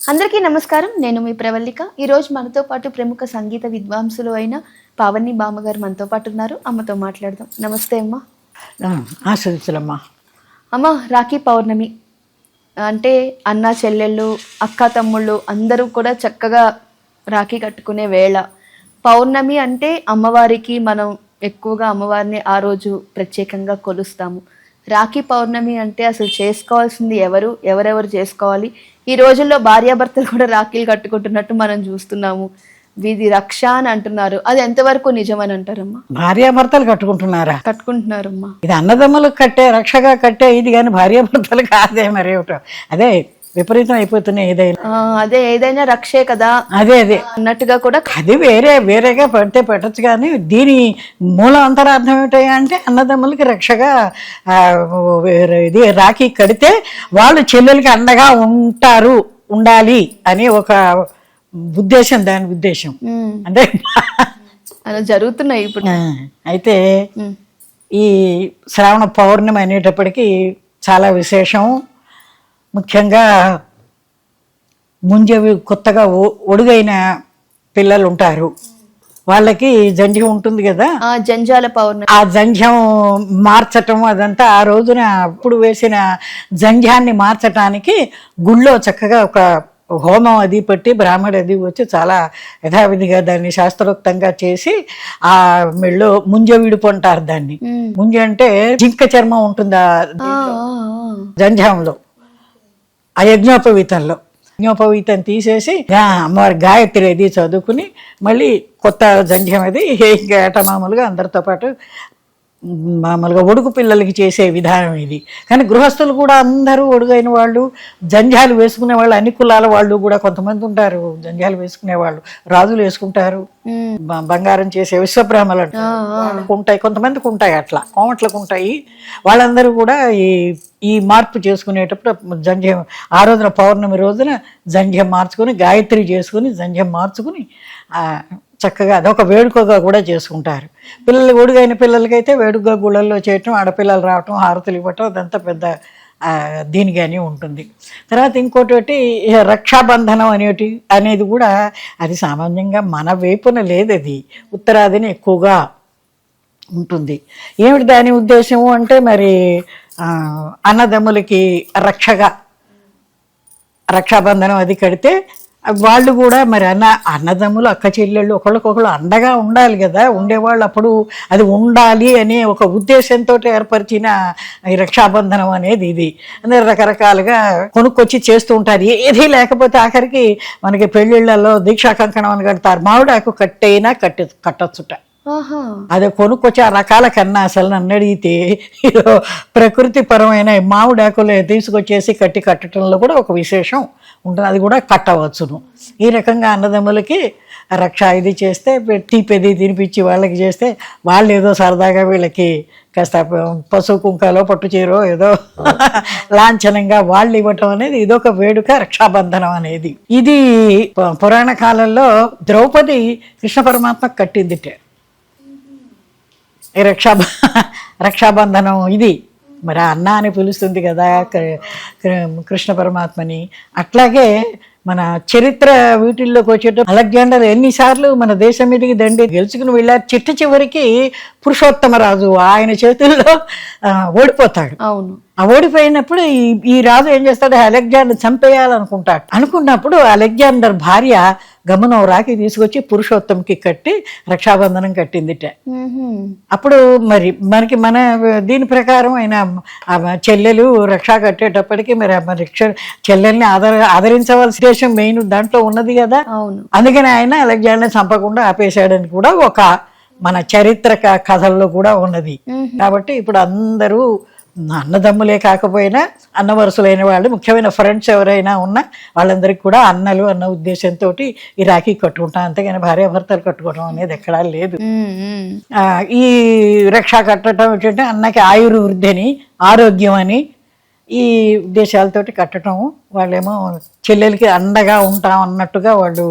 అందరికీ నమస్కారం. నేను మీ ప్రవల్లిక. ఈరోజు మనతో పాటు ప్రముఖ సంగీత విద్వాంసులు అయిన పావని బామ్మగారు మనతో పాటు ఉన్నారు. అమ్మతో మాట్లాడదాం. నమస్తే అమ్మ. ఆశ్రదించలమ్మా. అమ్మ, రాఖీ పౌర్ణమి అంటే అన్న చెల్లెళ్ళు, అక్క తమ్ముళ్ళు అందరూ కూడా చక్కగా రాఖీ కట్టుకునే వేళ. పౌర్ణమి అంటే అమ్మవారికి మనం ఎక్కువగా అమ్మవారిని ఆ రోజు ప్రత్యేకంగా కొలుస్తాము. రాఖీ పౌర్ణమి అంటే అసలు చేసుకోవాల్సింది ఎవరెవరు చేసుకోవాలి? ఈ రోజుల్లో భార్యాభర్తలు కూడా రాఖీలు కట్టుకుంటున్నట్టు మనం చూస్తున్నాము. వీధి రక్ష అని అంటున్నారు. అది ఎంతవరకు నిజమని అంటారమ్మా? భార్యాభర్తలు కట్టుకుంటున్నారమ్మా. ఇది అన్నదమ్ములకు కట్టే రక్షగా కట్టే ఇది కానీ భార్యాభర్తలు కాదే. మరి అదే విపరీతం అయిపోతున్నాయి. ఏదైనా రక్షే కదా, అదే అన్నట్టుగా కూడా అది వేరేగా పెట్టచ్చు. కానీ దీని మూల అంతరార్థం ఏమిటయ్యా అంటే అన్నదమ్ములకి రక్షగా ఇది రాఖీ కడితే వాళ్ళు చెల్లెలకి అండగా ఉండాలి అనే ఒక ఉద్దేశం, దాని ఉద్దేశం. అంటే అలా జరుగుతున్నాయి ఇప్పుడు. అయితే ఈ శ్రావణ పౌర్ణమి అనేటప్పటికీ చాలా విశేషం. ముఖ్యంగా ముంజవి కొత్తగా ఒడుగైన పిల్లలు ఉంటారు, వాళ్ళకి జంధ్యం ఉంటుంది కదా, జంధ్యాల పౌర్ణమి. ఆ జంధ్యం మార్చటం అదంతా ఆ రోజున అప్పుడు వేసిన జంధ్యాన్ని మార్చటానికి గుళ్ళో చక్కగా ఒక హోమం అది పెట్టి బ్రాహ్మడు అది వచ్చి చాలా యథావిధిగా దాన్ని శాస్త్రోక్తంగా చేసి ఆ మెళ్ళో ముంజ విడుపు అంటారు దాన్ని. ముంజ అంటే జింక చర్మం ఉంటుంది ఆ జంధ్యంలో, ఆ యజ్ఞోపవీతంలో. యజ్ఞోపవీతం తీసేసి అమ్మవారి గాయత్రి అది చదువుకుని మళ్ళీ కొత్త జంధ్యం అది మామూలుగా అందరితో పాటు మామూలుగా ఒడుగు పిల్లలకి చేసే విధానం ఇది. కానీ గృహస్థులు కూడా అందరూ ఒడుగైన వాళ్ళు, జంధ్యాలు వేసుకునే వాళ్ళు, అన్ని కులాల వాళ్ళు కూడా కొంతమంది ఉంటారు జంధ్యాలు వేసుకునే వాళ్ళు. రాజులు వేసుకుంటారు, బంగారం చేసే విశ్వబ్రాహ్మలు ఉంటాయి, కొంతమందికి ఉంటాయి, అట్లా కోమట్లకు ఉంటాయి. వాళ్ళందరూ కూడా ఈ మార్పు చేసుకునేటప్పుడు జంధ్యం ఆ రోజున పౌర్ణమి రోజున జంధ్యం మార్చుకుని గాయత్రి చేసుకుని జంధ్యం మార్చుకుని చక్కగా అదొక వేడుకగా కూడా చేసుకుంటారు. పిల్లలు ఒడుగైన పిల్లలకైతే వేడుకగా గుళ్ళల్లో చేయటం, ఆడపిల్లలు రావటం, హారతులు ఇవ్వటం, అదంతా పెద్ద దీనిగానే ఉంటుంది. తర్వాత ఇంకోటి రక్షాబంధనం అనేది కూడా అది సామాన్యంగా మన వైపున లేదు, అది ఉత్తరాదిని ఎక్కువగా ఉంటుంది. ఏమిటి దాని ఉద్దేశము అంటే మరి అన్నదమ్ములకి రక్షాబంధనం అది కడితే వాళ్ళు కూడా మరి అన్నదమ్ములు అక్క చెల్లెళ్ళు ఒకళ్ళకొకళ్ళు అండగా ఉండాలి కదా, ఉండేవాళ్ళు. అప్పుడు అది ఉండాలి అనే ఒక ఉద్దేశంతో ఏర్పరిచిన ఈ రక్షాబంధనం అనేది ఇది. అందరు రకరకాలుగా కొనుక్కొచ్చి చేస్తూ ఉంటారు. ఏది లేకపోతే ఆఖరికి మనకి పెళ్ళిళ్ళల్లో దీక్షా కంకణం అని కడతారు, మామిడాకు కట్టైనా కట్టొచ్చుట. అదే కొనుక్కొచ్చి ఆ రకాల కన్నా అసలు నన్ను అడిగితే ప్రకృతి పరమైన మామిడాకులు తీసుకొచ్చేసి కట్టడంలో కూడా ఒక విశేషం ఉంటుంది. అది కూడా కట్టవచ్చును. ఈ రకంగా అన్నదమ్ములకి రక్ష ఇది చేస్తే, తీపెది తినిపించి వాళ్ళకి చేస్తే వాళ్ళు ఏదో సరదాగా వీళ్ళకి కాస్త పసుపు కుంకాలో పట్టు చీరో ఏదో లాంఛనంగా వాళ్ళు ఇవ్వటం అనేది ఇదొక వేడుక, రక్షాబంధనం అనేది. ఇది పురాణ కాలంలో ద్రౌపది కృష్ణ పరమాత్మకు కట్టిందిట ఈ రక్షాబంధనం. ఇది మరి అన్న అని పిలుస్తుంది కదా కృష్ణ పరమాత్మని. అట్లాగే మన చరిత్ర వీటిల్లోకి వచ్చేటప్పుడు అలెగ్జాండర్ ఎన్నిసార్లు మన దేశం మీదకి దండి గెలుచుకుని వెళ్ళారు. చిట్ట పురుషోత్తమ రాజు ఆయన చేతుల్లో ఓడిపోతాడు. అవును. ఆ ఓడిపోయినప్పుడు ఈ రాజు ఏం చేస్తాడు, అలెగ్జాండర్ చంపేయాలనుకుంటాడు. అనుకున్నప్పుడు అలెగ్జాండర్ భార్య గమనం రాకి తీసుకొచ్చి పురుషోత్తమకి కట్టి రక్షాబంధనం కట్టిందిట. అప్పుడు మనకి మన దీని ప్రకారం ఆయన చెల్లెలు రక్షా కట్టేటప్పటికి మరి చెల్లెల్ని ఆదరించవలసిన దేశం మెయిన్ దాంట్లో ఉన్నది కదా. అందుకని ఆయన అలెగ్జాండర్ చంపకుండా ఆపేశాడని కూడా ఒక మన చరిత్ర కథల్లో కూడా ఉన్నది. కాబట్టి ఇప్పుడు అందరూ అన్నదమ్ములే కాకపోయినా అన్న వరుసలైన వాళ్ళు, ముఖ్యమైన ఫ్రెండ్స్ ఎవరైనా ఉన్నా వాళ్ళందరికీ కూడా అన్నలు అన్న ఉద్దేశంతో ఈ రాఖీ కట్టుకుంటాం. అంతేగాని భార్యాభర్తలు కట్టుకోవడం అనేది ఎక్కడా లేదు. ఈ రక్ష కట్టడం ఏంటంటే అన్నకి ఆయుర్వృద్ధి అని, ఆరోగ్యం అని ఈ ఉద్దేశాలతోటి కట్టడం. వాళ్ళేమో చెల్లెలకి అండగా ఉంటాం అన్నట్టుగా వాళ్ళు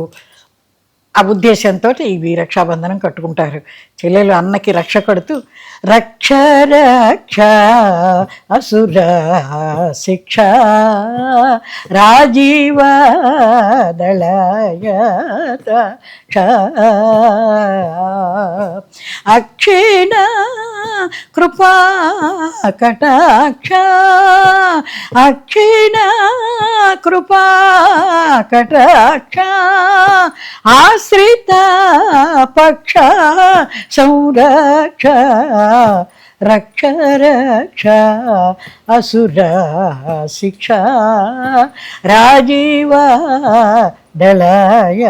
ఆ ఉద్దేశంతో ఇవి రక్షాబంధనం కట్టుకుంటారు. చెల్లెలు అన్నకి రక్ష కడుతూ రక్ష రక్ష అసుర శిక్ష రాజీవ దళయత అక్షీణ కృపా కటాక్ష అక్షీణ కృపా కటాక్ష ఆశ్రిత పక్ష సంరక్ష రక్ష రక్ష అసుర శిక్ష రాజీవ దళయతాక్ష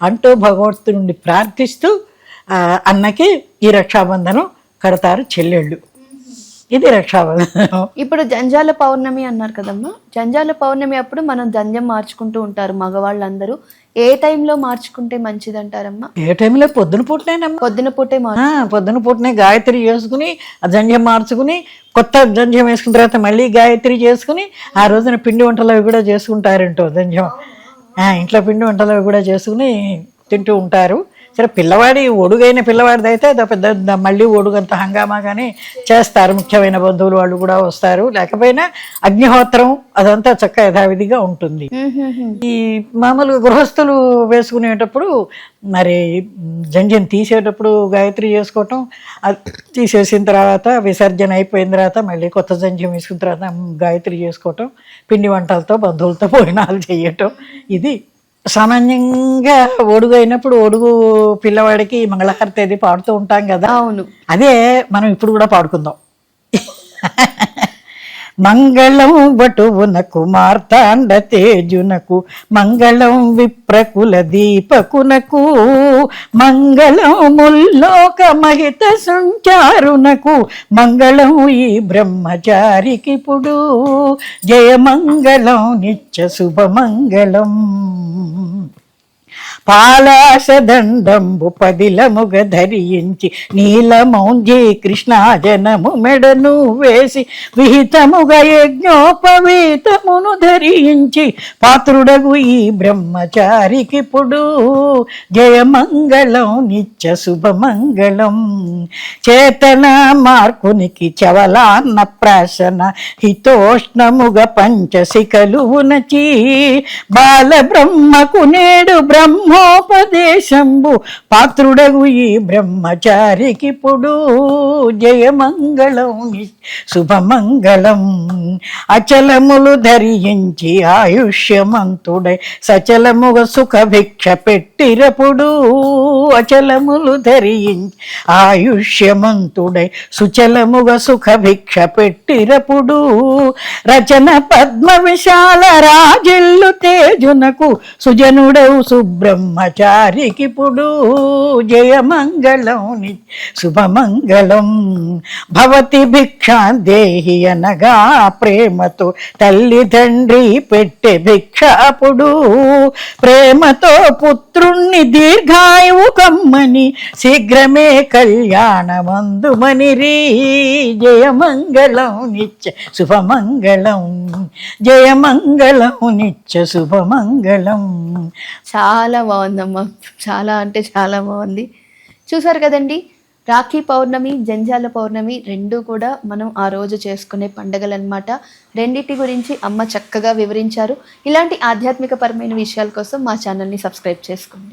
అంటూ భగవంతుడి నుండి ప్రార్థిస్తూ అన్నకి ఈ రక్షాబంధనం కడతారు చెల్లెళ్ళు. ఇది రక్షాబంధనం. ఇప్పుడు జంజాల పౌర్ణమి అన్నారు కదమ్మా, జంజాల పౌర్ణమి అప్పుడు మనం జంజం మార్చుకుంటూ ఉంటారు మగవాళ్ళందరూ. ఏ టైంలో మార్చుకుంటే మంచిది అంటారమ్మా? ఏ టైంలో? పొద్దున పూటనేనమ్మా. పొద్దున పూటే పొద్దున పూటనే గాయత్రి చేసుకుని ఆ జంజం మార్చుకుని కొత్త జంజం వేసుకున్న తర్వాత మళ్ళీ గాయత్రి చేసుకుని ఆ రోజున పిండి వంటలు అవి కూడా చేసుకుంటారంటో జంజం. ఇంట్లో పిండి వంటలు అవి కూడా చేసుకుని తింటూ ఉంటారు. సరే పిల్లవాడి ఒడుగైన పిల్లవాడిది అయితే అదో పెద్ద మళ్ళీ ఒడుగంత హంగామాగానే చేస్తారు. ముఖ్యమైన బంధువులు వాళ్ళు కూడా వస్తారు. లేకపోయినా అగ్నిహోత్రం అదంతా చక్క యథావిధిగా ఉంటుంది. ఈ మామూలుగా గృహస్థులు వేసుకునేటప్పుడు మరి జంజం తీసేటప్పుడు గాయత్రి చేసుకోవటం, తీసేసిన తర్వాత విసర్జన అయిపోయిన తర్వాత మళ్ళీ కొత్త జంజం వేసుకున్న తర్వాత గాయత్రి చేసుకోవటం, పిండి వంటలతో బంధువులతో భోజనాలు చేయటం. ఇది సామాన్యంగా ఒడుగు అయినప్పుడు ఒడుగు పిల్లవాడికి మంగళహారతి అది పాడుతూ ఉంటాం కదా. అవును, అదే మనం ఇప్పుడు కూడా పాడుకుందాం. మంగళం వటువునకు మార్తాండ తేజునకు మంగళం విప్రకుల దీపకునకు మంగళం ముల్లోక మహిత సంచారునకు మంగళం ఈ బ్రహ్మచారికిప్పుడు జయమంగళం నిత్య శుభమంగళం. పాలాసదండంబు పదిలముగ ధరించి నీలమౌంజీ కృష్ణాజనము మెడను వేసి విహితముగ యజ్ఞోపవీతమును ధరించి పాత్రుడగు ఈ బ్రహ్మచారికిప్పుడు జయమంగళం నిత్య శుభమంగళం. చేతన మార్కునికి చవలాన్న ప్రాశన హితోష్ణముగ పంచశిఖలు ఉనచి బాల బ్రహ్మకు నేడు బ్రహ్మోపదేశంబు పాత్రుడగు ఈ బ్రహ్మచారికిప్పుడు జయమంగళం శుభమంగళం. అచలములు ధరించి ఆయుష్యమంతుడై సచలముగ సుఖ భిక్ష పెట్టిరపుడు అచలములు ధరించి ఆయుష్యమంతుడై సుచలముగ సుఖ భిక్ష పెట్టిరపుడు రచన పద్మ విశాల రాజిల్లు తేజునకు సుజనుడవు సుబ్రహ్మచారికిప్పుడు జయమంగళం శుభమంగళం. భవతి భిక్షాందేహి అనగా ప్రేమతో తల్లి తండ్రి పెట్టే భిక్ష అప్పుడు ప్రేమతో పుత్రుణ్ణి దీర్ఘాయువు కమ్మని శీఘ్రమే కళ్యాణమందుమని రీ జయమంగళం నిత్య శుభమంగళం. జయమంగళం నిత్య శుభమంగళం. చాలా బాగుందమ్మా, చాలా అంటే చాలా బాగుంది. చూసారు కదండి, రాఖీ పౌర్ణమి, జంజాల పౌర్ణమి రెండు కూడా మనం ఆ రోజు చేసుకునే పండుగలు అన్నమాట. రెండిటి గురించి అమ్మ చక్కగా వివరించారు. ఇలాంటి ఆధ్యాత్మిక పరమైన విషయాల కోసం మా ఛానల్ని సబ్స్క్రైబ్ చేసుకోండి.